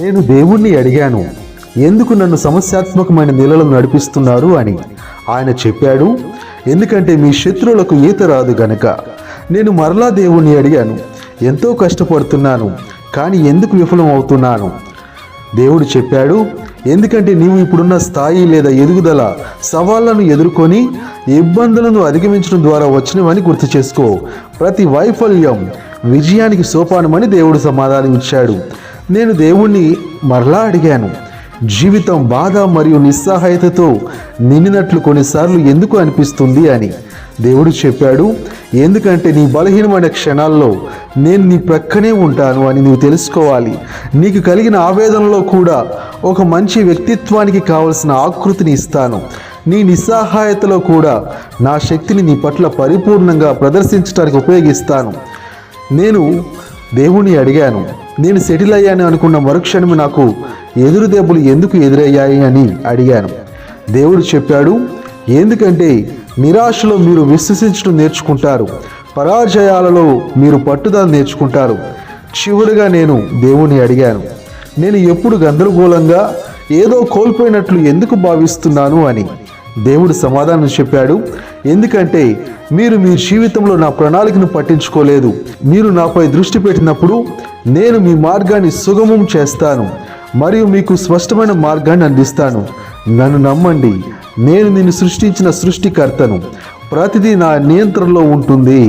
నేను దేవుణ్ణి అడిగాను, ఎందుకు నన్ను సమస్యాత్మకమైన నీళ్ళలో నడిపిస్తున్నారు అని. ఆయన చెప్పాడు, ఎందుకంటే మీ శత్రువులకు ఈత రాదు గనక. నేను మరలా దేవుణ్ణి అడిగాను, ఎంతో కష్టపడుతున్నాను కానీ ఎందుకు విఫలం అవుతున్నాను. దేవుడు చెప్పాడు, ఎందుకంటే నీవు ఇప్పుడున్న స్థాయి లేదా ఎదుగుదల సవాళ్లను ఎదుర్కొని ఇబ్బందులను అధిగమించడం ద్వారా వచ్చినవని గుర్తు చేసుకో. ప్రతి వైఫల్యం విజయానికి సోపానమని దేవుడు సమాధానం ఇచ్చాడు. నేను దేవుణ్ణి మరలా అడిగాను, జీవితం బాధ మరియు నిస్సహాయతతో నిండినట్లు కొన్నిసార్లు ఎందుకు అనిపిస్తుంది అని. దేవుడు చెప్పాడు, ఎందుకంటే నీ బలహీనమైన క్షణాల్లో నేను నీ ప్రక్కనే ఉంటాను అని నువ్వు తెలుసుకోవాలి. నీకు కలిగిన ఆవేదనలో కూడా ఒక మంచి వ్యక్తిత్వానికి కావలసిన ఆకృతిని ఇస్తాను. నీ నిస్సహాయతలో కూడా నా శక్తిని నీ పట్ల పరిపూర్ణంగా ప్రదర్శించడానికి ఉపయోగిస్తాను. నేను దేవుణ్ణి అడిగాను, నేను సెటిల్ అయ్యాను అనుకున్న మరుక్షణము నాకు ఎదురు దెబ్బలు ఎందుకు ఎదురయ్యాయి అని అడిగాను. దేవుడు చెప్పాడు, ఎందుకంటే నిరాశలో మీరు విశ్వసించడం నేర్చుకుంటారు, పరాజయాలలో మీరు పట్టుదల నేర్చుకుంటారు. చివరిగా నేను దేవుణ్ణి అడిగాను, నేను ఎప్పుడు గందరగోళంగా ఏదో కోల్పోయినట్లు ఎందుకు భావిస్తున్నాను అని. దేవుడు సమాధానం చెప్పాడు, ఎందుకంటే మీరు మీ జీవితంలో నా ప్రణాళికను పట్టించుకోలేదు. మీరు నాపై దృష్టి పెట్టినప్పుడు నేను మీ మార్గాన్ని సుగమం చేస్తాను మరియు మీకు స్పష్టమైన మార్గాన్ని అందిస్తాను. నన్ను నమ్మండి, నేను నిన్ను సృష్టించిన సృష్టికర్తను. ప్రతిదీ నా నియంత్రణలో ఉంటుంది.